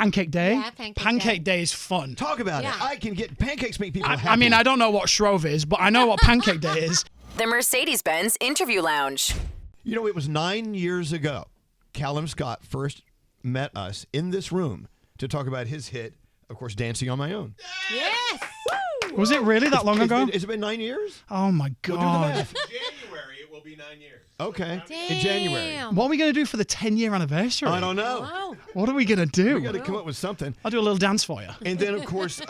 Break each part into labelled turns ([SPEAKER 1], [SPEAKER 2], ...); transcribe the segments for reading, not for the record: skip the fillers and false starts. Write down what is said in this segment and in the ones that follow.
[SPEAKER 1] Pancake Day?
[SPEAKER 2] Yeah,
[SPEAKER 1] Pancake Day is fun.
[SPEAKER 3] Talk about it. I can get pancakes make people happy.
[SPEAKER 1] I mean, I don't know what Shrove is, but I know what Pancake Day is.
[SPEAKER 4] The Mercedes-Benz Interview Lounge.
[SPEAKER 3] You know, it was 9 years ago. Calum Scott first met us in this room to talk about his hit, of course, Dancing on My Own.
[SPEAKER 2] Yes!
[SPEAKER 3] Woo!
[SPEAKER 1] Was it really that long ago?
[SPEAKER 3] Has it been 9 years?
[SPEAKER 1] Oh, my God.
[SPEAKER 3] We'll do the math.
[SPEAKER 5] January, it will be 9 years.
[SPEAKER 3] Okay.
[SPEAKER 2] Damn.
[SPEAKER 3] In January.
[SPEAKER 1] What are we going to do for the 10-year anniversary?
[SPEAKER 3] I don't know.
[SPEAKER 2] Wow.
[SPEAKER 1] What are we going to do?
[SPEAKER 3] We got to come up with something.
[SPEAKER 1] I'll do a little dance for you.
[SPEAKER 3] And then, of course,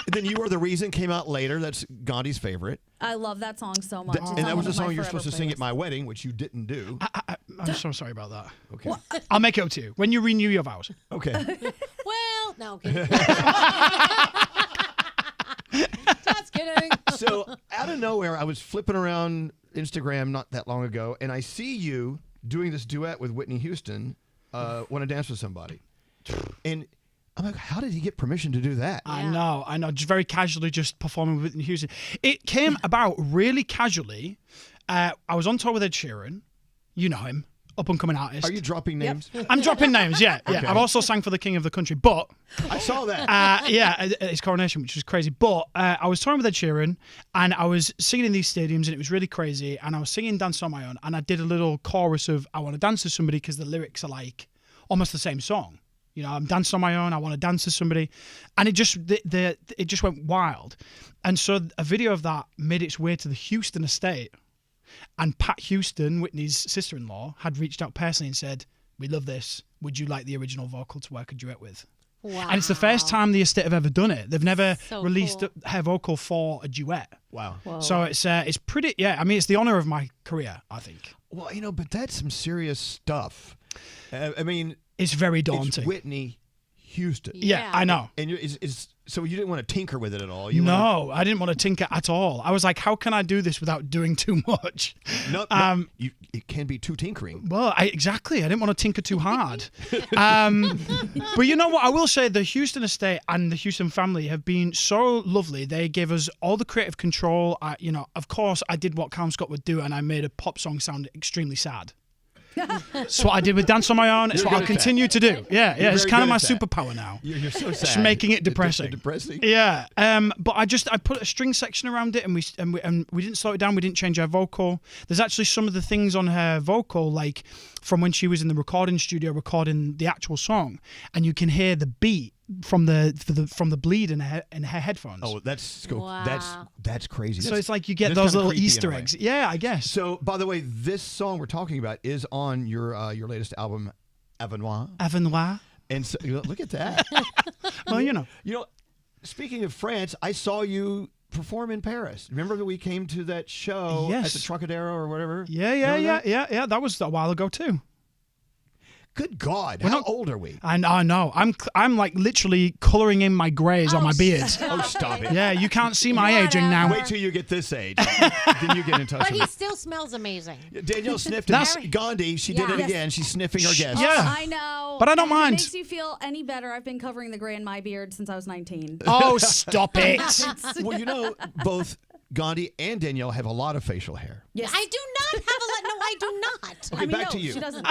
[SPEAKER 3] then You Are the Reason came out later. That's Gandhi's favorite.
[SPEAKER 6] I love that song so much.
[SPEAKER 3] And that was the song you were supposed to sing at my wedding, which you didn't do.
[SPEAKER 1] I'm so sorry about that.
[SPEAKER 3] Okay.
[SPEAKER 1] I'll make it up to you when you renew your vows.
[SPEAKER 3] Okay.
[SPEAKER 2] Well, no, okay. Just kidding.
[SPEAKER 3] So out of nowhere, I was flipping around Instagram not that long ago, and I see you doing this duet with Whitney Houston, Want to Dance with Somebody. And I'm like, how did he get permission to do that?
[SPEAKER 1] I know. Just very casually just performing with Whitney Houston. It came about really casually. I was on tour with Ed Sheeran. You know him. Up-and-coming artist.
[SPEAKER 3] Are you dropping names?
[SPEAKER 1] Yep. I'm dropping names, yeah.
[SPEAKER 3] Okay.
[SPEAKER 1] I've also sang for the King of the Country, but...
[SPEAKER 3] I saw that.
[SPEAKER 1] at his coronation, which was crazy. But I was touring with Ed Sheeran, and I was singing in these stadiums, and it was really crazy. And I was singing Dance on My Own, and I did a little chorus of I Want to Dance with Somebody, because the lyrics are like almost the same song. You know, I'm dancing on my own. I want to dance with somebody, and it just it just went wild. And so a video of that made its way to the Houston estate, and Pat Houston, Whitney's sister-in-law, had reached out personally and said, "We love this. Would you like the original vocal to work a duet with?"
[SPEAKER 2] Wow.
[SPEAKER 1] And it's the first time the estate have ever done it. They've never
[SPEAKER 2] So
[SPEAKER 1] released
[SPEAKER 2] cool.
[SPEAKER 1] her vocal for a duet.
[SPEAKER 3] Wow.
[SPEAKER 6] Whoa.
[SPEAKER 1] So it's pretty. Yeah, I mean, it's the honor of my career, I think.
[SPEAKER 3] Well, but that's some serious stuff. I mean,
[SPEAKER 1] It's very
[SPEAKER 3] it's
[SPEAKER 1] daunting.
[SPEAKER 3] Whitney Houston.
[SPEAKER 1] Yeah, I know.
[SPEAKER 3] And so you didn't want to tinker with it at all?
[SPEAKER 1] No, I didn't want to tinker at all. I was like, how can I do this without doing too much?
[SPEAKER 3] No, it can be too tinkering.
[SPEAKER 1] Well, exactly. I didn't want to tinker too hard. But you know what? I will say the Houston estate and the Houston family have been so lovely. They gave us all the creative control. Of course, I did what Calum Scott would do, and I made a pop song sound extremely sad. It's what I did with Dance on My Own. It's what I'll continue to do. Yeah. It's kind of my superpower now.
[SPEAKER 3] You're so sad.
[SPEAKER 1] Just making it depressing.
[SPEAKER 3] Depressing.
[SPEAKER 1] Yeah. But I put a string section around it, and we didn't slow it down. We didn't change her vocal. There's actually some of the things on her vocal, like from when she was in the recording studio recording the actual song, and you can hear the beat from the bleed in her headphones.
[SPEAKER 3] Oh, that's cool.
[SPEAKER 2] Wow.
[SPEAKER 3] That's crazy.
[SPEAKER 1] So it's like you get those little Easter eggs. Yeah, I guess.
[SPEAKER 3] So, by the way, this song we're talking about is on your latest album, Avanoir.
[SPEAKER 1] Avanoir.
[SPEAKER 3] And so, look at that.
[SPEAKER 1] Well,
[SPEAKER 3] speaking of France, I saw you perform in Paris. Remember that we came to that show at the Trocadero or whatever?
[SPEAKER 1] Yeah. That was a while ago too.
[SPEAKER 3] Good God! How old are we?
[SPEAKER 1] I know. I'm like literally coloring in my grays on my beard.
[SPEAKER 3] Oh, stop it!
[SPEAKER 1] Yeah, you can't see my aging now.
[SPEAKER 3] Wait till you get this age, then you get in touch
[SPEAKER 2] But
[SPEAKER 3] with
[SPEAKER 2] he
[SPEAKER 3] me.
[SPEAKER 2] still smells amazing.
[SPEAKER 3] Danielle sniffed it. Gandhi, she did it again. She's sniffing our guest.
[SPEAKER 1] Yeah.
[SPEAKER 6] I know.
[SPEAKER 1] But I don't
[SPEAKER 6] If
[SPEAKER 1] mind.
[SPEAKER 6] it makes you feel any better, I've been covering the gray in my beard since I was 19.
[SPEAKER 1] Oh, stop it!
[SPEAKER 3] Well, both Gandhi and Danielle have a lot of facial hair.
[SPEAKER 6] Yes.
[SPEAKER 2] I do not have a lot. No, I do not.
[SPEAKER 3] Okay, back to you.
[SPEAKER 6] She doesn't.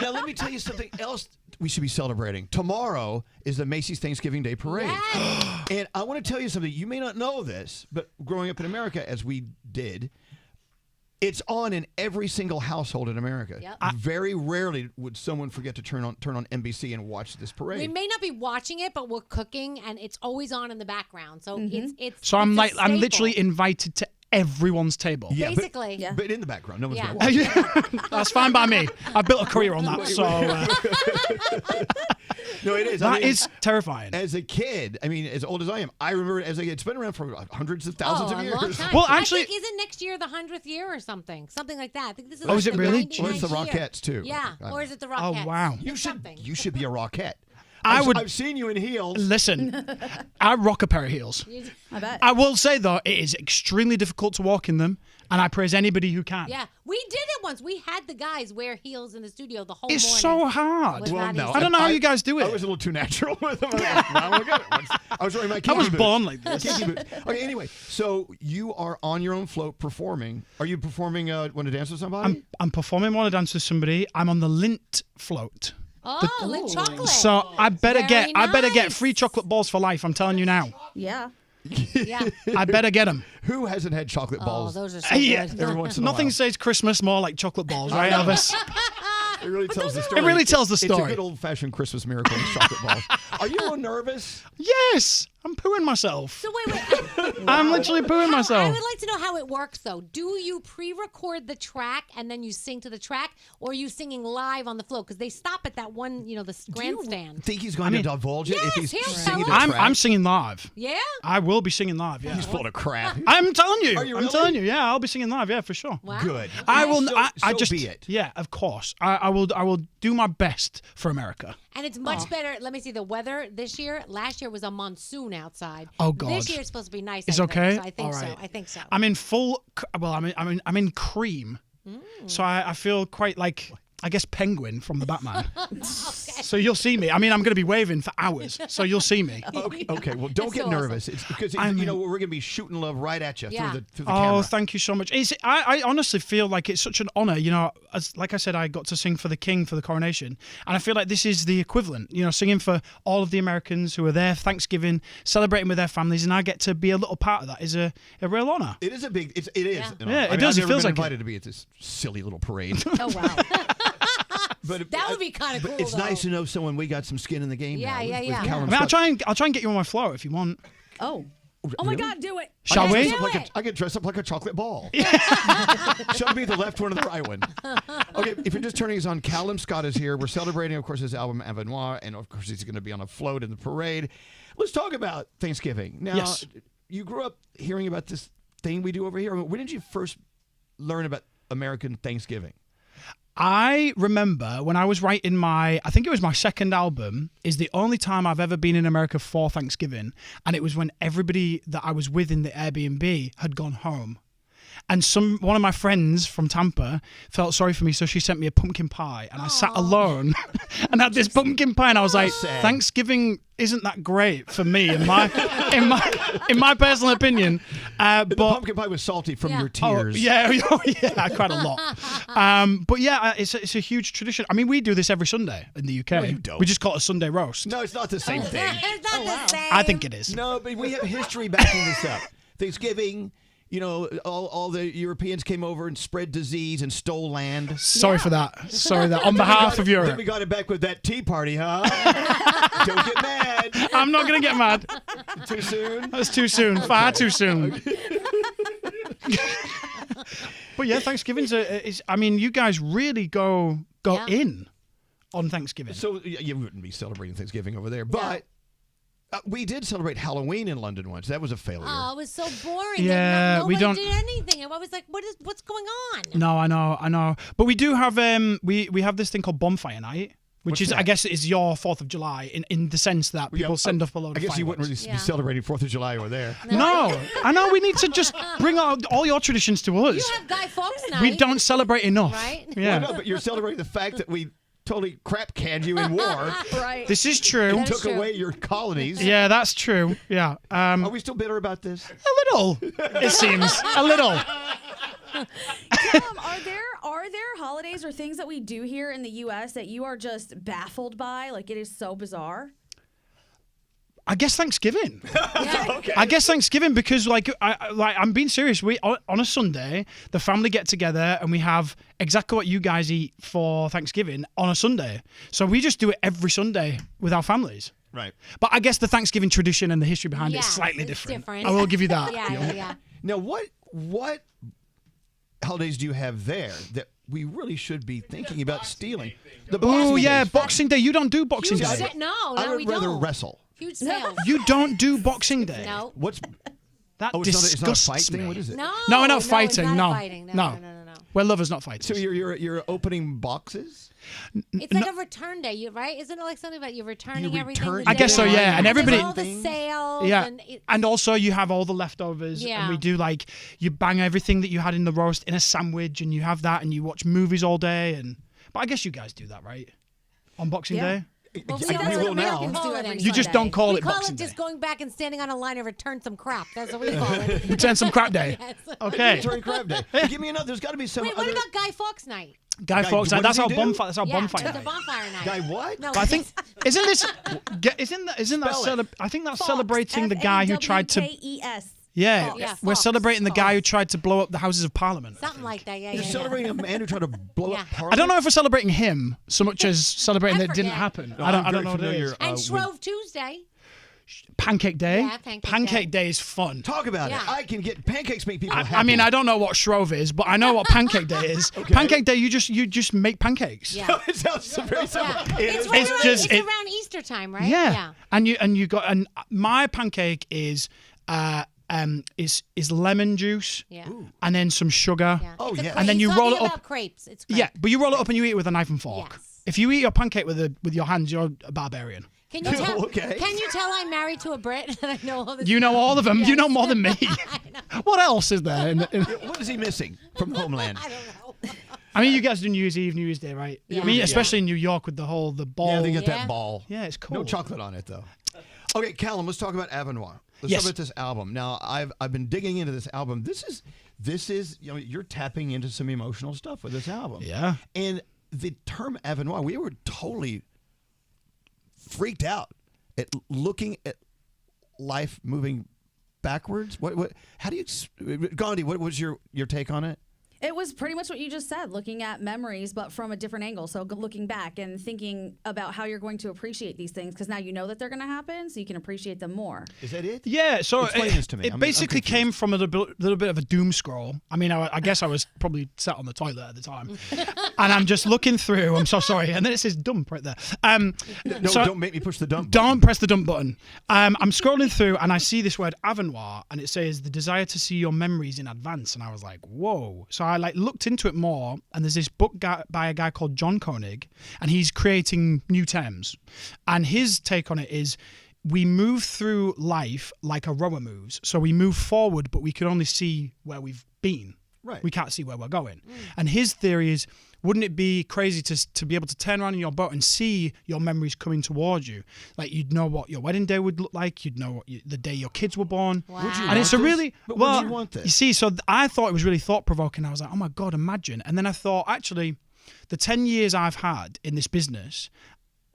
[SPEAKER 3] Now, let me tell you something else we should be celebrating. Tomorrow is the Macy's Thanksgiving Day Parade.
[SPEAKER 2] Yes.
[SPEAKER 3] And I want to tell you something. You may not know this, but growing up in America, as we did, it's on in every single household in America.
[SPEAKER 2] Yep.
[SPEAKER 3] Very rarely would someone forget to turn on NBC and watch this parade.
[SPEAKER 2] We may not be watching it, but we're cooking, and it's always on in the background. So it's.
[SPEAKER 1] So
[SPEAKER 2] it's
[SPEAKER 1] I'm literally invited to everyone's table.
[SPEAKER 3] Yeah,
[SPEAKER 2] basically.
[SPEAKER 3] but in the background, no one's
[SPEAKER 2] Yeah.
[SPEAKER 3] going to watch.
[SPEAKER 1] That's fine by me. I built a career on that, so
[SPEAKER 3] No, it is.
[SPEAKER 1] that is terrifying.
[SPEAKER 3] As a kid, as old as I am, I remember it as a kid. It's been around for hundreds of thousands of
[SPEAKER 2] a
[SPEAKER 3] years.
[SPEAKER 2] long time.
[SPEAKER 1] Well,
[SPEAKER 2] I
[SPEAKER 1] actually-
[SPEAKER 2] think, isn't next year the 100th year or something like that? I think this is.
[SPEAKER 1] Oh, is it really?
[SPEAKER 3] Or it's the
[SPEAKER 2] 99th year.
[SPEAKER 3] Rockettes too.
[SPEAKER 2] Yeah, or is it the
[SPEAKER 1] Oh,
[SPEAKER 2] Rockettes?
[SPEAKER 1] wow.
[SPEAKER 3] You should be a Rockette.
[SPEAKER 1] I've
[SPEAKER 3] seen you in heels.
[SPEAKER 1] Listen, I rock a pair of heels.
[SPEAKER 6] I bet.
[SPEAKER 1] I will say, though, it is extremely difficult to walk in them, and I praise anybody who can.
[SPEAKER 2] Yeah, we did it once. We had the guys wear heels in the studio the whole
[SPEAKER 1] It's
[SPEAKER 2] morning.
[SPEAKER 1] so hard.
[SPEAKER 2] Was
[SPEAKER 3] Well,
[SPEAKER 2] not
[SPEAKER 3] no,
[SPEAKER 2] easy.
[SPEAKER 1] I don't know how you guys do it.
[SPEAKER 3] I was a little too natural with them. I was wearing my kinky
[SPEAKER 1] I was
[SPEAKER 3] boots.
[SPEAKER 1] born like this.
[SPEAKER 3] Kinky boots. Okay, anyway, so you are on your own float performing. Are you performing Want to Dance with Somebody?
[SPEAKER 1] I'm performing Want to Dance with Somebody. I'm on the Lint float.
[SPEAKER 2] Oh, lit chocolate.
[SPEAKER 1] So I better
[SPEAKER 2] Very
[SPEAKER 1] get
[SPEAKER 2] nice.
[SPEAKER 1] free chocolate balls for life. I'm telling you now.
[SPEAKER 6] Yeah.
[SPEAKER 2] Yeah.
[SPEAKER 1] I better get them.
[SPEAKER 3] Who hasn't had chocolate
[SPEAKER 2] Oh,
[SPEAKER 3] balls?
[SPEAKER 2] those are so
[SPEAKER 1] Yeah.
[SPEAKER 2] good.
[SPEAKER 3] Every once in a
[SPEAKER 1] Nothing
[SPEAKER 3] while.
[SPEAKER 1] says Christmas more like chocolate balls, right, Elvis?
[SPEAKER 3] It really tells the story.
[SPEAKER 1] It really tells the
[SPEAKER 3] It's a
[SPEAKER 1] story.
[SPEAKER 3] good old-fashioned Christmas miracle, these chocolate balls. Are you a little nervous?
[SPEAKER 1] Yes, I'm pooing myself.
[SPEAKER 2] So wait.
[SPEAKER 1] I'm literally pooing
[SPEAKER 2] I
[SPEAKER 1] myself.
[SPEAKER 2] would like to know how it works, though. Do you pre-record the track and then you sing to the track, or are you singing live on the float? Because they stop at that one, the grandstand.
[SPEAKER 3] Think he's going to divulge it
[SPEAKER 2] Yes,
[SPEAKER 3] if he's
[SPEAKER 2] he'll
[SPEAKER 3] singing
[SPEAKER 2] tell
[SPEAKER 3] the
[SPEAKER 2] us.
[SPEAKER 3] track?
[SPEAKER 1] I'm singing live.
[SPEAKER 2] Yeah.
[SPEAKER 1] I will be singing live. Yeah.
[SPEAKER 3] He's full of crap.
[SPEAKER 1] I'm telling you.
[SPEAKER 3] Are you
[SPEAKER 1] I'm
[SPEAKER 3] really?
[SPEAKER 1] telling you. Yeah, I'll be singing live. Yeah, for sure.
[SPEAKER 2] Wow.
[SPEAKER 3] Good.
[SPEAKER 1] I will.
[SPEAKER 3] So,
[SPEAKER 1] I
[SPEAKER 3] so
[SPEAKER 1] just.
[SPEAKER 3] be it.
[SPEAKER 1] Yeah, of course. I will do my best for America.
[SPEAKER 2] And it's much better. Let me see the weather this year. Last year was a monsoon outside.
[SPEAKER 1] Oh, God.
[SPEAKER 2] This year it's supposed to be nice.
[SPEAKER 1] It's
[SPEAKER 2] I think.
[SPEAKER 1] okay?
[SPEAKER 2] So I think
[SPEAKER 1] All
[SPEAKER 2] so.
[SPEAKER 1] right.
[SPEAKER 2] I think so.
[SPEAKER 1] I'm in full. Well, I'm in cream. So I feel quite like, I guess, Penguin from the Batman. So you'll see me. I mean, I'm going to be waving for hours. So you'll see me.
[SPEAKER 3] Okay, well, don't
[SPEAKER 2] That's
[SPEAKER 3] get
[SPEAKER 2] so
[SPEAKER 3] nervous. It's because we're going to be shooting love right at you
[SPEAKER 2] Yeah.
[SPEAKER 3] through the
[SPEAKER 1] Oh,
[SPEAKER 3] camera.
[SPEAKER 1] thank you so much. I honestly feel like it's such an honor. Like I said, I got to sing for the King for the coronation, and I feel like this is the equivalent. Singing for all of the Americans who are there Thanksgiving, celebrating with their families, and I get to be a little part of that. Is a real honor.
[SPEAKER 3] It is a big. It is.
[SPEAKER 2] Yeah.
[SPEAKER 1] Yeah, it
[SPEAKER 3] I mean,
[SPEAKER 1] does.
[SPEAKER 3] I've
[SPEAKER 1] It
[SPEAKER 3] never
[SPEAKER 1] feels
[SPEAKER 3] been
[SPEAKER 1] like it.
[SPEAKER 3] invited to be at this silly little parade.
[SPEAKER 2] Oh wow.
[SPEAKER 3] But
[SPEAKER 2] That would be kind of
[SPEAKER 3] but
[SPEAKER 2] cool.
[SPEAKER 3] it's nice to
[SPEAKER 2] though.
[SPEAKER 3] know someone we got some skin in the game.
[SPEAKER 2] Yeah,
[SPEAKER 3] now
[SPEAKER 2] yeah,
[SPEAKER 3] with
[SPEAKER 2] yeah.
[SPEAKER 3] Calum
[SPEAKER 1] I mean, I'll
[SPEAKER 3] Scott.
[SPEAKER 1] try and get you on my floor if you want.
[SPEAKER 6] Oh. Oh my God, do it.
[SPEAKER 1] Shall we?
[SPEAKER 3] I could dress up like a chocolate ball. Should be the left one or the right one. Okay, if you're just turning us on, Calum Scott is here. We're celebrating, of course, his album Avanoir, and of course, he's going to be on a float in the parade. Let's talk about Thanksgiving. Now,
[SPEAKER 1] Yes.
[SPEAKER 3] you grew up hearing about this thing we do over here. I mean, when did you first learn about American Thanksgiving?
[SPEAKER 1] I remember when I was writing I think it was my second album, is the only time I've ever been in America for Thanksgiving. And it was when everybody that I was with in the Airbnb had gone home. And one of my friends from Tampa felt sorry for me, so she sent me a pumpkin pie, and I sat alone and had this pumpkin pie, and I was like,
[SPEAKER 3] sad.
[SPEAKER 1] Thanksgiving isn't that great for me, in my personal opinion.
[SPEAKER 3] The pumpkin pie was salty from your tears.
[SPEAKER 1] Yeah, I cried a lot. But yeah, it's a huge tradition. I mean, we do this every Sunday in the UK.
[SPEAKER 3] No, you don't.
[SPEAKER 1] We just call it a Sunday roast.
[SPEAKER 3] No, it's not the same thing.
[SPEAKER 2] It's not the same.
[SPEAKER 1] I think it is.
[SPEAKER 3] No, but we have history backing this up. Thanksgiving, all the Europeans came over and spread disease and stole land.
[SPEAKER 1] Sorry for that. Sorry that. On behalf of
[SPEAKER 3] Then
[SPEAKER 1] Europe.
[SPEAKER 3] we got it back with that tea party, huh? Don't get mad.
[SPEAKER 1] I'm not going to get mad.
[SPEAKER 3] Too soon?
[SPEAKER 1] That's too soon. Far too soon. But yeah, Thanksgiving's I mean, you guys really go
[SPEAKER 2] Yeah.
[SPEAKER 1] in on Thanksgiving.
[SPEAKER 3] So you wouldn't be celebrating Thanksgiving over there, but we did celebrate Halloween in London once. That was a failure.
[SPEAKER 2] Oh, it was so boring.
[SPEAKER 1] Yeah,
[SPEAKER 2] Nobody
[SPEAKER 1] we don't-
[SPEAKER 2] did anything. And I was like, what's going on?
[SPEAKER 1] No, I know. But we do have we have this thing called bonfire night, which
[SPEAKER 3] What's
[SPEAKER 1] is
[SPEAKER 3] that?
[SPEAKER 1] I guess is your 4th of July in the sense that people send up a load
[SPEAKER 3] I
[SPEAKER 1] of
[SPEAKER 3] guess you wouldn't
[SPEAKER 1] fireworks.
[SPEAKER 3] really be celebrating 4th of July over there.
[SPEAKER 1] No, I know. We need to just bring all your traditions to us.
[SPEAKER 2] You have Guy Fawkes night.
[SPEAKER 1] We don't celebrate enough.
[SPEAKER 2] Right?
[SPEAKER 1] Yeah.
[SPEAKER 3] Well, no, but you're celebrating the fact that we totally crap canned you in war.
[SPEAKER 6] Right.
[SPEAKER 1] This is true.
[SPEAKER 2] That is
[SPEAKER 3] Took
[SPEAKER 2] true.
[SPEAKER 3] away your colonies.
[SPEAKER 1] Yeah, that's true. Yeah.
[SPEAKER 3] Are we still bitter about this?
[SPEAKER 1] A little, it seems. A little.
[SPEAKER 6] Are there holidays or things that we do here in the U.S. that you are just baffled by? Like, it is so bizarre.
[SPEAKER 1] I guess Thanksgiving.
[SPEAKER 2] Yeah.
[SPEAKER 1] I guess Thanksgiving because I'm being serious. We on a Sunday, the family get together and we have exactly what you guys eat for Thanksgiving on a Sunday. So we just do it every Sunday with our families.
[SPEAKER 3] Right.
[SPEAKER 1] But I guess the Thanksgiving tradition and the history behind it is
[SPEAKER 2] Yeah,
[SPEAKER 1] slightly
[SPEAKER 2] it's
[SPEAKER 1] different.
[SPEAKER 2] different.
[SPEAKER 1] I will give you that.
[SPEAKER 2] Yeah.
[SPEAKER 3] Now, what holidays do you have there that we really should be thinking about stealing? The
[SPEAKER 1] Oh
[SPEAKER 3] Boxing
[SPEAKER 1] yeah,
[SPEAKER 3] Day.
[SPEAKER 1] Boxing Day. You don't do Boxing
[SPEAKER 2] Huge
[SPEAKER 1] Day.
[SPEAKER 2] sa- no,
[SPEAKER 3] I would
[SPEAKER 2] we
[SPEAKER 3] rather
[SPEAKER 2] don't.
[SPEAKER 3] wrestle.
[SPEAKER 2] Huge sales.
[SPEAKER 1] You don't do Boxing Day.
[SPEAKER 2] No.
[SPEAKER 3] What's
[SPEAKER 1] That
[SPEAKER 3] it's
[SPEAKER 1] disgusts
[SPEAKER 3] not a fight
[SPEAKER 1] me.
[SPEAKER 3] thing? What is it?
[SPEAKER 2] No.
[SPEAKER 1] No, we're not
[SPEAKER 2] it's
[SPEAKER 1] fighting.
[SPEAKER 2] not
[SPEAKER 1] No.
[SPEAKER 2] fighting.
[SPEAKER 1] No.
[SPEAKER 2] No.
[SPEAKER 1] We're lovers, not fighters.
[SPEAKER 3] So you're opening boxes?
[SPEAKER 2] It's like a return day, right? Isn't it like something about you returning
[SPEAKER 3] You
[SPEAKER 2] everything?
[SPEAKER 3] return-
[SPEAKER 2] the
[SPEAKER 1] I guess so,
[SPEAKER 2] day
[SPEAKER 1] yeah. And
[SPEAKER 2] there's
[SPEAKER 1] everybody-
[SPEAKER 2] all the sales.
[SPEAKER 1] Yeah,
[SPEAKER 2] And
[SPEAKER 1] and also you have all the leftovers, and
[SPEAKER 2] Yeah.
[SPEAKER 1] we do like you bang everything that you had in the roast in a sandwich, and you have that, and you watch movies all day. But I guess you guys do that, right? On Boxing
[SPEAKER 6] Yeah.
[SPEAKER 1] Day.
[SPEAKER 2] Well,
[SPEAKER 3] we
[SPEAKER 2] don't
[SPEAKER 3] will
[SPEAKER 2] really
[SPEAKER 3] now.
[SPEAKER 2] call it
[SPEAKER 1] You just don't call
[SPEAKER 2] we
[SPEAKER 1] it
[SPEAKER 2] call
[SPEAKER 1] Boxing
[SPEAKER 2] it just
[SPEAKER 1] Day.
[SPEAKER 2] going back and standing on a line and return some crap. That's what we call it.
[SPEAKER 1] Return some crap day.
[SPEAKER 2] Yes.
[SPEAKER 1] Okay.
[SPEAKER 3] During crab day. Give me another. There's got to be some
[SPEAKER 2] Wait,
[SPEAKER 3] other.
[SPEAKER 2] what about Guy Fawkes Night?
[SPEAKER 1] Guy
[SPEAKER 3] Guy,
[SPEAKER 1] Fawkes.
[SPEAKER 3] what
[SPEAKER 1] That's
[SPEAKER 3] does
[SPEAKER 1] our
[SPEAKER 3] he do?
[SPEAKER 1] bonfire. That's our bonfire
[SPEAKER 2] the
[SPEAKER 1] night.
[SPEAKER 2] bonfire night.
[SPEAKER 3] Guy what?
[SPEAKER 2] No,
[SPEAKER 1] But I think
[SPEAKER 2] it's-
[SPEAKER 1] isn't that
[SPEAKER 3] Spell it.
[SPEAKER 1] I think that's
[SPEAKER 6] Fawkes,
[SPEAKER 1] celebrating the guy who tried to
[SPEAKER 6] F-A-W-K-E-S.
[SPEAKER 1] yeah,
[SPEAKER 2] Yeah,
[SPEAKER 1] we're
[SPEAKER 2] Fawkes.
[SPEAKER 1] celebrating the guy who tried to blow up the Houses of Parliament.
[SPEAKER 2] something like that. Yeah,
[SPEAKER 3] You're
[SPEAKER 2] yeah.
[SPEAKER 3] celebrating a man who tried to blow
[SPEAKER 2] Yeah.
[SPEAKER 3] up Parliament.
[SPEAKER 1] I don't know if we're celebrating him so much as celebrating
[SPEAKER 2] I
[SPEAKER 1] that it didn't
[SPEAKER 2] forget.
[SPEAKER 1] happen.
[SPEAKER 3] No,
[SPEAKER 1] I
[SPEAKER 3] I'm
[SPEAKER 1] don't
[SPEAKER 3] very
[SPEAKER 1] know what it
[SPEAKER 3] familiar,
[SPEAKER 1] is.
[SPEAKER 2] And
[SPEAKER 3] with-
[SPEAKER 2] Shrove Tuesday.
[SPEAKER 1] Pancake Day.
[SPEAKER 2] Yeah, Pancake
[SPEAKER 1] Day is fun.
[SPEAKER 3] Talk about
[SPEAKER 2] Yeah.
[SPEAKER 3] it. I can get pancakes make people happy.
[SPEAKER 1] I mean, I don't know what Shrove is, but I know what Pancake Day is. Pancake Day, you just make pancakes.
[SPEAKER 2] Yeah.
[SPEAKER 3] It sounds very simple.
[SPEAKER 2] Yeah.
[SPEAKER 3] It
[SPEAKER 2] It's,
[SPEAKER 3] is.
[SPEAKER 2] right
[SPEAKER 1] It's
[SPEAKER 2] around,
[SPEAKER 1] just-
[SPEAKER 2] it's
[SPEAKER 1] it-
[SPEAKER 2] around Easter time, right?
[SPEAKER 1] Yeah. And you got and my pancake is lemon juice
[SPEAKER 2] Yeah.
[SPEAKER 1] and then some sugar.
[SPEAKER 2] Yeah.
[SPEAKER 3] Oh,
[SPEAKER 2] It's a
[SPEAKER 3] yeah.
[SPEAKER 2] crepe.
[SPEAKER 1] And then you
[SPEAKER 2] He's
[SPEAKER 1] roll
[SPEAKER 2] talking
[SPEAKER 1] it up.
[SPEAKER 2] about crepes. It's crepe.
[SPEAKER 1] Yeah, but you roll it up and you eat it with a knife and fork.
[SPEAKER 2] Yes.
[SPEAKER 1] If you eat your pancake with your hands, you're a barbarian.
[SPEAKER 2] Can you tell?
[SPEAKER 3] Okay.
[SPEAKER 2] Can you tell I'm married to a Brit and I know all this?
[SPEAKER 1] You know all of them.
[SPEAKER 2] Yes.
[SPEAKER 1] You know more than me.
[SPEAKER 2] I know.
[SPEAKER 1] What else is there?
[SPEAKER 3] What is he missing from Homeland?
[SPEAKER 2] I don't know.
[SPEAKER 1] I mean, you guys do New Year's Eve, New Year's Day, right?
[SPEAKER 2] Yeah.
[SPEAKER 1] I mean,
[SPEAKER 2] Yeah.
[SPEAKER 1] especially in New York with the ball.
[SPEAKER 3] Yeah, they get
[SPEAKER 2] Yeah.
[SPEAKER 3] that ball.
[SPEAKER 1] Yeah, it's cool.
[SPEAKER 3] No chocolate on it though. Okay, Calum, let's talk about Avanoir. Let's
[SPEAKER 1] Yes.
[SPEAKER 3] talk about this album. Now, I've been digging into this album. This is you're tapping into some emotional stuff with this album.
[SPEAKER 1] Yeah.
[SPEAKER 3] And the term Avanoir, we were totally freaked out at looking at life moving backwards. What? How do you, Gandhi? What was your take on it?
[SPEAKER 6] It was pretty much what you just said, looking at memories, but from a different angle. So looking back and thinking about how you're going to appreciate these things, because now you know that they're going to happen, so you can appreciate them more.
[SPEAKER 3] Is that it?
[SPEAKER 1] Yeah, so
[SPEAKER 3] Explain this to me.
[SPEAKER 1] It
[SPEAKER 3] I'm
[SPEAKER 1] basically
[SPEAKER 3] confused.
[SPEAKER 1] came from a little bit of a doom scroll. I mean, I guess I was probably sat on the toilet at the time, and I'm just looking through. I'm so sorry, and then it says dump right there.
[SPEAKER 3] No,
[SPEAKER 1] so-
[SPEAKER 3] don't make me push the dump.
[SPEAKER 1] Don't press the dump button. I'm scrolling through and I see this word Avanoir and it says the desire to see your memories in advance. And I was like, whoa. So I looked into it more and there's this book by a guy called John Koenig and he's creating new terms. And his take on it is we move through life like a rower moves. So we move forward, but we can only see where we've been.
[SPEAKER 3] Right.
[SPEAKER 1] We can't see where we're going. And his theory is, wouldn't it be crazy to be able to turn around in your boat and see your memories coming towards you? Like you'd know what your wedding day would look like. You'd know what the day your kids were born.
[SPEAKER 2] Wow. Would you
[SPEAKER 1] And it's a
[SPEAKER 3] want this?
[SPEAKER 1] really
[SPEAKER 3] But would
[SPEAKER 1] well.
[SPEAKER 3] you want this?
[SPEAKER 1] You see, so I thought it was really thought provoking. I was like, oh my god, imagine. And then I thought, actually, the 10 years I've had in this business,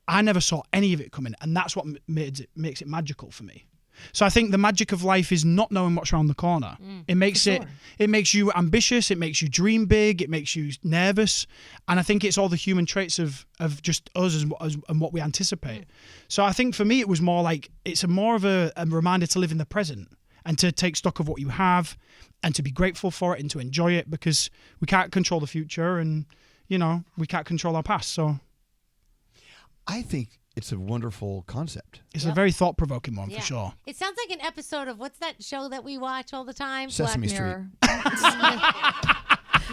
[SPEAKER 1] I never saw any of it coming, and that's what makes it magical for me. So I think the magic of life is not knowing what's around the corner. It makes it makes you ambitious, it makes you dream big, it makes you nervous, and I think it's all the human traits of just us and what we anticipate. So I think for me it was more like it's more of a reminder to live in the present and to take stock of what you have and to be grateful for it and to enjoy it because we can't control the future and we can't control our past. So
[SPEAKER 3] I think it's a wonderful concept.
[SPEAKER 1] it's a very thought-provoking one
[SPEAKER 2] Yeah.
[SPEAKER 1] for sure.
[SPEAKER 2] It sounds like an episode of what's that show that we watch all the time?
[SPEAKER 3] Sesame
[SPEAKER 6] Black
[SPEAKER 3] Street.
[SPEAKER 6] Mirror.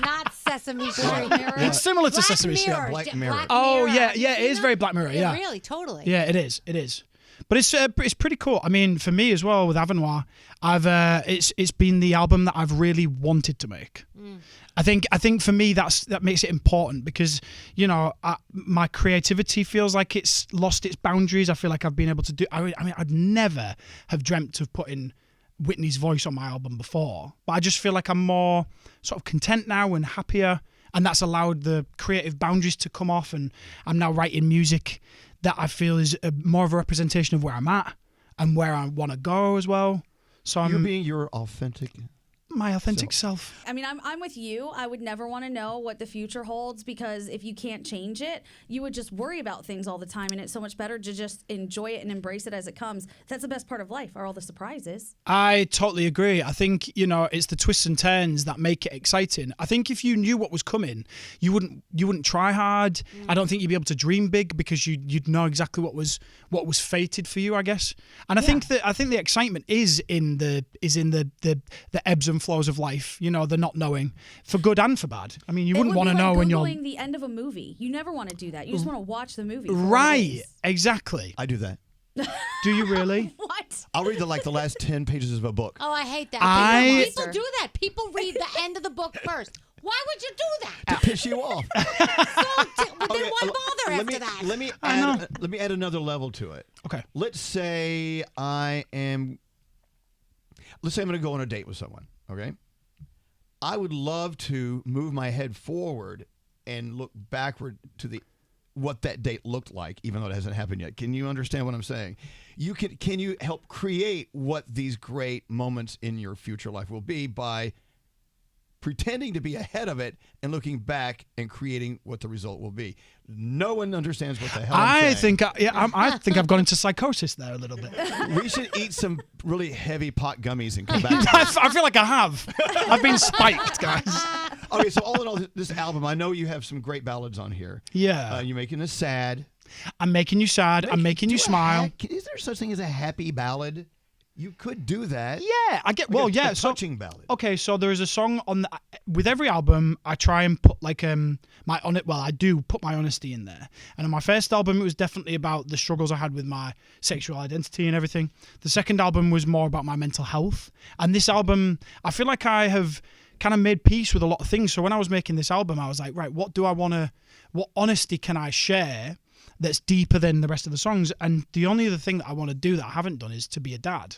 [SPEAKER 2] Not Sesame Street.
[SPEAKER 1] It's similar to
[SPEAKER 2] Black
[SPEAKER 1] Sesame Street.
[SPEAKER 2] Mirror.
[SPEAKER 3] Black
[SPEAKER 2] J-
[SPEAKER 3] Mirror.
[SPEAKER 2] Black
[SPEAKER 1] Oh
[SPEAKER 2] Mirror.
[SPEAKER 1] yeah,
[SPEAKER 2] Have you
[SPEAKER 1] yeah, it
[SPEAKER 2] seen
[SPEAKER 1] is
[SPEAKER 2] that?
[SPEAKER 1] very Black Mirror. Yeah,
[SPEAKER 2] Really, totally.
[SPEAKER 1] yeah, it is. But it's pretty cool. I mean, for me as well with Avanoir, it's been the album that I've really wanted to make. I think for me that makes it important because my creativity feels like it's lost its boundaries. I feel like I've been able to do. I mean, I'd never have dreamt of putting Whitney's voice on my album before, but I just feel like I'm more sort of content now and happier, and that's allowed the creative boundaries to come off, and I'm now writing music that I feel is more of a representation of where I'm at and where I want to go as well. So
[SPEAKER 3] You're
[SPEAKER 1] I'm
[SPEAKER 3] being your authentic.
[SPEAKER 1] my authentic self.
[SPEAKER 6] I mean, I'm with you. I would never want to know what the future holds because if you can't change it, you would just worry about things all the time. And it's so much better to just enjoy it and embrace it as it comes. That's the best part of life, are all the surprises.
[SPEAKER 1] I totally agree. I think, it's the twists and turns that make it exciting. I think if you knew what was coming, you wouldn't try hard. I don't think you'd be able to dream big because you'd know exactly what was fated for you, I guess. And I think the excitement is in the ebbs and flows of life, the not knowing, for good and for bad. I mean, you wouldn't want to know when you're
[SPEAKER 6] Googling the end of a movie. You never want to do that. You just want to watch the movie. for what it
[SPEAKER 1] right.
[SPEAKER 6] is.
[SPEAKER 1] Exactly.
[SPEAKER 3] I do that.
[SPEAKER 1] Do you really?
[SPEAKER 6] What?
[SPEAKER 3] I'll read the last 10 pages of a book.
[SPEAKER 2] Oh, I hate that.
[SPEAKER 1] I-
[SPEAKER 2] People do that. People read the end of the book first. Why would you do that?
[SPEAKER 3] To piss you off.
[SPEAKER 2] But then why bother after that?
[SPEAKER 3] Let me add another level to it.
[SPEAKER 1] Okay.
[SPEAKER 3] Let's say I'm going to go on a date with someone, okay? I would love to move my head forward and look backward to what that date looked like, even though it hasn't happened yet. Can you understand what I'm saying? Can you help create what these great moments in your future life will be by pretending to be ahead of it and looking back and creating what the result will be? No one understands what the hell I'm saying.
[SPEAKER 1] I think I've gone into psychosis there a little bit.
[SPEAKER 3] We should eat some really heavy pot gummies and come back.
[SPEAKER 1] I feel like I have. I've been spiked, guys.
[SPEAKER 3] Okay, so all in all, this album, I know you have some great ballads on here.
[SPEAKER 1] Yeah.
[SPEAKER 3] You're making us sad.
[SPEAKER 1] I'm making you sad. I'm making you smile.
[SPEAKER 3] Is there such thing as a happy ballad? You could do that.
[SPEAKER 1] Yeah, I get. Well, yeah.
[SPEAKER 3] A touching ballad.
[SPEAKER 1] Okay, so there is a song on with every album. I try and put like I do put my honesty in there. And on my first album, it was definitely about the struggles I had with my sexual identity and everything. The second album was more about my mental health. And this album, I feel like I have kind of made peace with a lot of things. So when I was making this album, I was like, right, what honesty can I share that's deeper than the rest of the songs? And the only other thing that I want to do that I haven't done is to be a dad.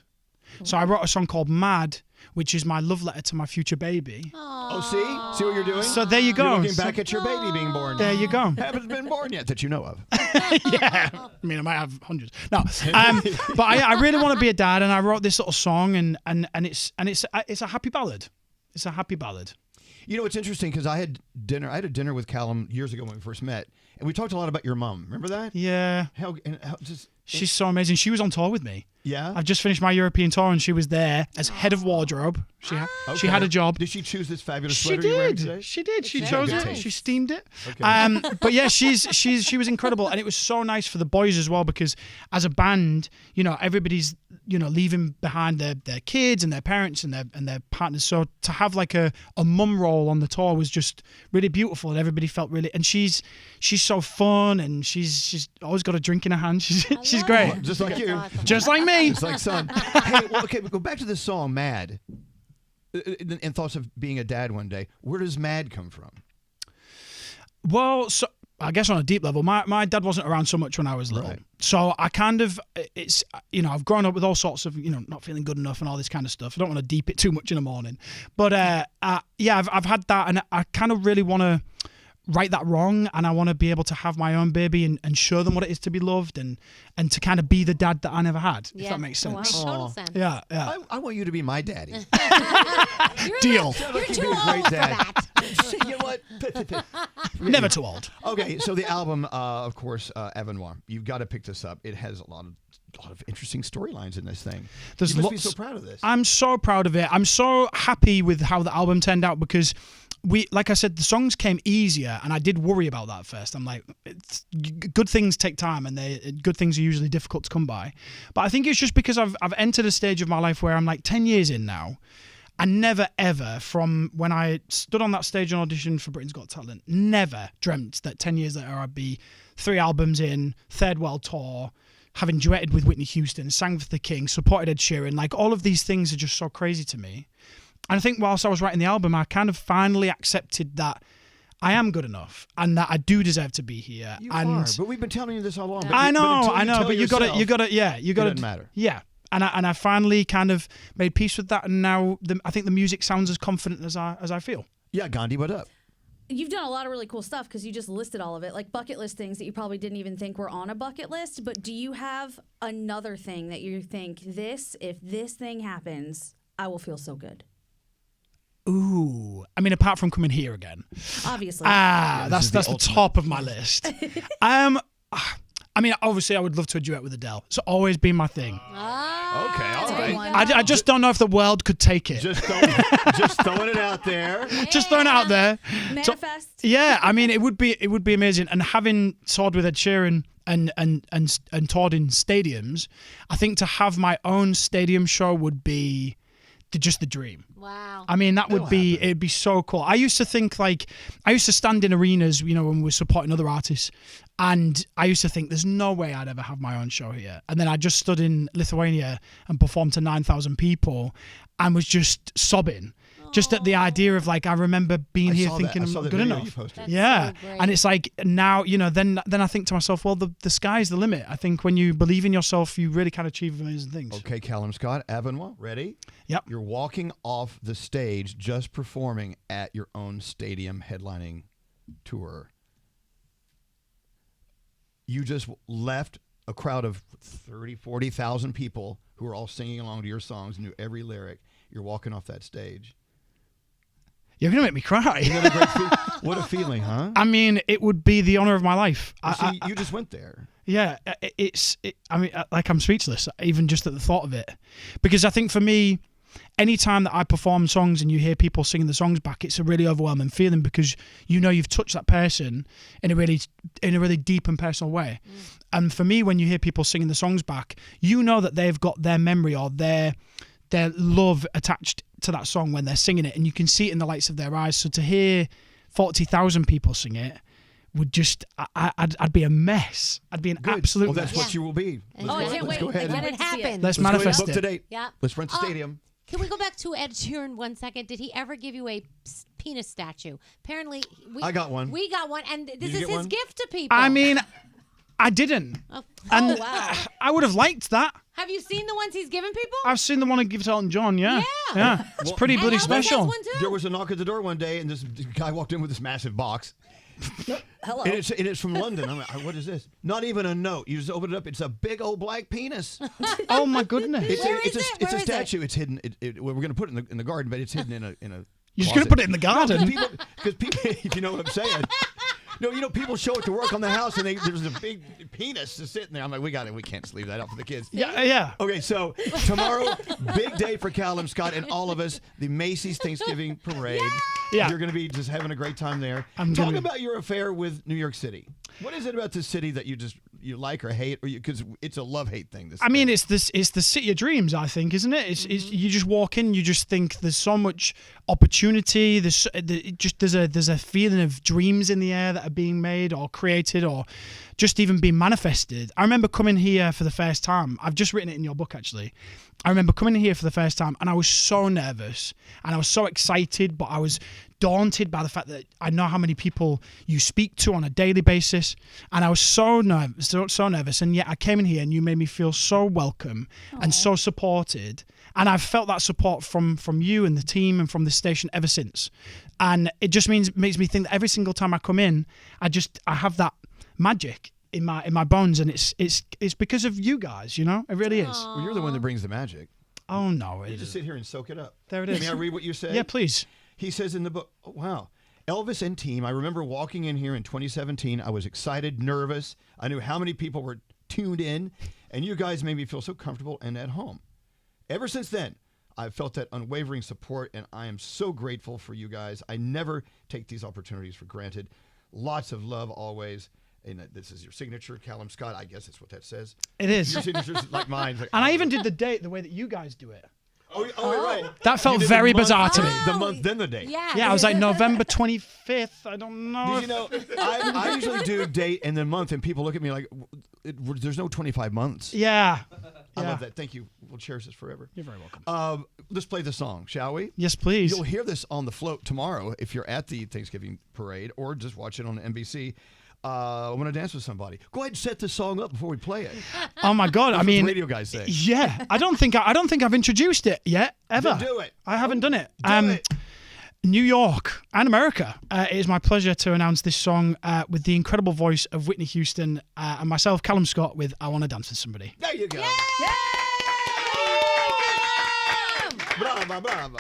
[SPEAKER 1] So I wrote a song called Mad, which is my love letter to my future baby.
[SPEAKER 3] Oh, see what you're doing?
[SPEAKER 1] So there you go.
[SPEAKER 3] You're looking back at your baby being born.
[SPEAKER 1] There you go.
[SPEAKER 3] Haven't been born yet that you know of.
[SPEAKER 1] Yeah, I mean, I might have hundreds. No, but I really want to be a dad, and I wrote this little song, and it's a happy ballad. It's a happy ballad.
[SPEAKER 3] You know, it's interesting because I had a dinner with Calum years ago when we first met, and we talked a lot about your mom. Remember that?
[SPEAKER 1] Yeah. She's so amazing. She was on tour with me.
[SPEAKER 3] Yeah.
[SPEAKER 1] I've just finished my European tour, and she was there as head of wardrobe. She had a job.
[SPEAKER 3] Did she choose this fabulous sweater you're wearing today?
[SPEAKER 1] She did. She chose it.
[SPEAKER 3] Taste.
[SPEAKER 1] She steamed it.
[SPEAKER 3] Okay.
[SPEAKER 1] But yeah, she was incredible, and it was so nice for the boys as well, because as a band, everybody's leaving behind their kids and their parents and their partners. So to have like a mum role on the tour was just really beautiful, and everybody felt really. And she's so fun, and she's always got a drink in her hand. She's great.
[SPEAKER 3] Just like you.
[SPEAKER 2] Awesome.
[SPEAKER 1] Just like me.
[SPEAKER 3] Just like son. Hey, well, okay, go back to this song, Mad. And thoughts of being a dad one day. Where does Mad come from?
[SPEAKER 1] Well, so I guess on a deep level, my dad wasn't around so much when I was little. Right. So I kind of, I've grown up with all sorts of, not feeling good enough and all this kind of stuff. I don't want to deep it too much in the morning. But I've had that, and I kind of really want to right that wrong, and I want to be able to have my own baby and show them what it is to be loved and to kind of be the dad that I never had, if that makes sense.
[SPEAKER 2] Makes total sense.
[SPEAKER 1] Yeah.
[SPEAKER 3] I want you to be my daddy.
[SPEAKER 1] Deal.
[SPEAKER 2] You're too old for that.
[SPEAKER 3] You know what?
[SPEAKER 1] Never too old.
[SPEAKER 3] Okay, so the album, of course, Avanoir. You've got to pick this up. It has a lot of interesting storylines in this thing. You must be so proud of this.
[SPEAKER 1] I'm so proud of it. I'm so happy with how the album turned out, because like I said, the songs came easier, and I did worry about that at first. I'm like, good things take time, and good things are usually difficult to come by. But I think it's just because I've entered a stage of my life where I'm like 10 years in now. I never, ever, from when I stood on that stage and auditioned for Britain's Got Talent, never dreamt that 10 years later I'd be 3 albums in, third world tour, having duetted with Whitney Houston, sang for the King, supported Ed Sheeran. Like, all of these things are just so crazy to me. And I think whilst I was writing the album, I kind of finally accepted that I am good enough and that I do deserve to be here.
[SPEAKER 3] You are, but we've been telling you this all along.
[SPEAKER 1] I know, but you got to, it
[SPEAKER 3] doesn't matter.
[SPEAKER 1] Yeah. And I finally kind of made peace with that, and now I think the music sounds as confident as I feel.
[SPEAKER 3] Yeah, Gandhi, what up?
[SPEAKER 6] You've done a lot of really cool stuff because you just listed all of it, like bucket list things that you probably didn't even think were on a bucket list. But do you have another thing that you think, if this thing happens, I will feel so good?
[SPEAKER 1] Ooh, I mean, apart from coming here again,
[SPEAKER 6] obviously.
[SPEAKER 1] That's the top of my list. I mean, obviously, I would love to duet with Adele. It's always been my thing.
[SPEAKER 3] Okay, all right.
[SPEAKER 1] I just don't know if the world could take it.
[SPEAKER 3] Just throwing it out there.
[SPEAKER 1] Just throwing it out there.
[SPEAKER 6] Manifest.
[SPEAKER 1] So, yeah, I mean, it would be amazing. And having toured with Ed Sheeran and toured in stadiums, I think to have my own stadium show would be just the dream.
[SPEAKER 2] Wow.
[SPEAKER 1] I mean, it'd be so cool. I used to think, I used to stand in arenas, when we were supporting other artists, and I used to think there's no way I'd ever have my own show here. And then I just stood in Lithuania and performed to 9,000 people and was just sobbing Just at the idea of like, I remember being here
[SPEAKER 3] saw that.
[SPEAKER 1] thinking
[SPEAKER 3] I saw
[SPEAKER 1] I'm
[SPEAKER 3] the
[SPEAKER 1] good
[SPEAKER 3] video
[SPEAKER 1] enough.
[SPEAKER 3] you posted.
[SPEAKER 2] That's
[SPEAKER 1] Yeah,
[SPEAKER 2] so great.
[SPEAKER 1] and it's like now, then I think to myself, well, the sky's the limit. I think when you believe in yourself, you really can achieve amazing things.
[SPEAKER 3] Okay, Calum Scott, Avanoir, ready?
[SPEAKER 1] Yep.
[SPEAKER 3] You're walking off the stage just performing at your own stadium headlining tour. You just left a crowd of 30, 40,000 people who are all singing along to your songs, knew every lyric. You're walking off that stage.
[SPEAKER 1] You're gonna make me cry.
[SPEAKER 3] Isn't that a great what a feeling, huh?
[SPEAKER 1] I mean, it would be the honor of my life.
[SPEAKER 3] See, you just went there.
[SPEAKER 1] Yeah, like I'm speechless, even just at the thought of it. Because I think for me, anytime that I perform songs and you hear people singing the songs back, it's a really overwhelming feeling because you know you've touched that person in a really deep and personal way. And for me, when you hear people singing the songs back, you know that they've got their memory or their love attached to that song when they're singing it, and you can see it in the lights of their eyes. So to hear 40,000 people sing it would just, I'd be a mess. I'd be an absolute
[SPEAKER 3] Well, that's
[SPEAKER 1] mess.
[SPEAKER 3] what you will be.
[SPEAKER 2] I can't
[SPEAKER 3] Let's go
[SPEAKER 2] wait.
[SPEAKER 3] ahead.
[SPEAKER 2] When
[SPEAKER 3] and-
[SPEAKER 2] it happens.
[SPEAKER 1] Let's
[SPEAKER 3] Let's go ahead and
[SPEAKER 1] manifest
[SPEAKER 3] book
[SPEAKER 1] it.
[SPEAKER 3] the date.
[SPEAKER 2] Yeah.
[SPEAKER 3] Let's rent the stadium.
[SPEAKER 2] Can we go back to Ed Sheeran 1 second? Did he ever give you a penis statue? Apparently,
[SPEAKER 3] I got one.
[SPEAKER 2] We got one, and this
[SPEAKER 3] you
[SPEAKER 2] is
[SPEAKER 3] get
[SPEAKER 2] his
[SPEAKER 3] one?
[SPEAKER 2] gift to people.
[SPEAKER 1] I mean, I didn't.
[SPEAKER 2] Oh.
[SPEAKER 1] And
[SPEAKER 6] wow.
[SPEAKER 1] I would have liked that.
[SPEAKER 2] Have you seen the ones he's given people?
[SPEAKER 1] I've seen the one he gives Elton John, yeah.
[SPEAKER 2] Yeah.
[SPEAKER 1] It's pretty
[SPEAKER 2] And
[SPEAKER 1] bloody
[SPEAKER 2] Elvis has
[SPEAKER 1] special.
[SPEAKER 2] one too?
[SPEAKER 3] There was a knock at the door one day, and this guy walked in with this massive box.
[SPEAKER 6] Hello.
[SPEAKER 3] And it's from London. I'm like, what is this? Not even a note. You just open it up. It's a big old black penis.
[SPEAKER 1] Oh my goodness.
[SPEAKER 2] Where
[SPEAKER 3] It's
[SPEAKER 2] is it?
[SPEAKER 3] a
[SPEAKER 2] Where is it?
[SPEAKER 3] statue. It's hidden. We're going to put it in the garden, but it's hidden in a.
[SPEAKER 1] You're just going to put it in the garden.
[SPEAKER 3] Because people, if you know what I'm saying. No, people show it to work on the house, and there's a big penis just sitting there. I'm like, we can't just leave that out for the kids.
[SPEAKER 1] Yeah.
[SPEAKER 3] Okay, so tomorrow, big day for Calum Scott and all of us. The Macy's Thanksgiving Parade.
[SPEAKER 1] Yeah.
[SPEAKER 3] You're going to be just having a great time there. Talk about your affair with New York City. What is it about this city that you like or hate, or because it's a love-hate thing?
[SPEAKER 1] I mean, it's the city of dreams, I think, isn't it? It's you just walk in, you just think there's so much opportunity. There's a feeling of dreams in the air that are being made or created or just even being manifested. I remember coming here for the first time. I've just written it in your book, actually. I remember coming here for the first time, and I was so nervous and I was so excited, but I was daunted by the fact that I know how many people you speak to on a daily basis, and I was so nervous, and yet I came in here and you made me feel so welcome and so supported, and I've felt that support from you and the team and from the station ever since, and it just makes me think that every single time I come in, I have that magic in my bones, and it's because of you guys, you know. It really is.
[SPEAKER 3] Well, you're the one that brings the magic.
[SPEAKER 1] Oh no,
[SPEAKER 3] You just sit here and soak it up.
[SPEAKER 1] There it is.
[SPEAKER 3] May I read what you say?
[SPEAKER 1] Yeah, please.
[SPEAKER 3] He says in the book, oh, wow, Elvis and team, I remember walking in here in 2017. I was excited, nervous. I knew how many people were tuned in, and you guys made me feel so comfortable and at home. Ever since then, I've felt that unwavering support, and I am so grateful for you guys. I never take these opportunities for granted. Lots of love always. And this is your signature, Calum Scott. I guess that's what that says.
[SPEAKER 1] It is.
[SPEAKER 3] Your signature's like mine.
[SPEAKER 1] And I even did the date the way that you guys do it.
[SPEAKER 3] Oh, right.
[SPEAKER 1] That felt
[SPEAKER 3] You did
[SPEAKER 1] very
[SPEAKER 3] the month-
[SPEAKER 1] bizarre to me.
[SPEAKER 3] The month, then the date.
[SPEAKER 1] Yeah, I was like November 25th. I don't know.
[SPEAKER 3] Did you know? I usually do date and then month, and people look at me like, "There's no 25 months."
[SPEAKER 1] Yeah.
[SPEAKER 3] I love that. Thank you. We'll cherish this forever.
[SPEAKER 1] You're very welcome.
[SPEAKER 3] Let's play the song, shall we?
[SPEAKER 1] Yes, please.
[SPEAKER 3] You'll hear this on the float tomorrow if you're at the Thanksgiving parade, or just watch it on NBC. I want to dance with somebody. Go ahead and set the song up before we play it.
[SPEAKER 1] Oh my God!
[SPEAKER 3] That's
[SPEAKER 1] I
[SPEAKER 3] what
[SPEAKER 1] mean,
[SPEAKER 3] the radio guys say.
[SPEAKER 1] Yeah, I don't think I've introduced it yet ever.
[SPEAKER 3] Then do it.
[SPEAKER 1] I haven't done it.
[SPEAKER 3] Do it.
[SPEAKER 1] New York and America. It is my pleasure to announce this song with the incredible voice of Whitney Houston and myself, Calum Scott, with "I Want to Dance with Somebody."
[SPEAKER 3] There you go. Brava, brava.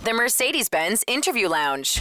[SPEAKER 4] The Mercedes-Benz Interview Lounge.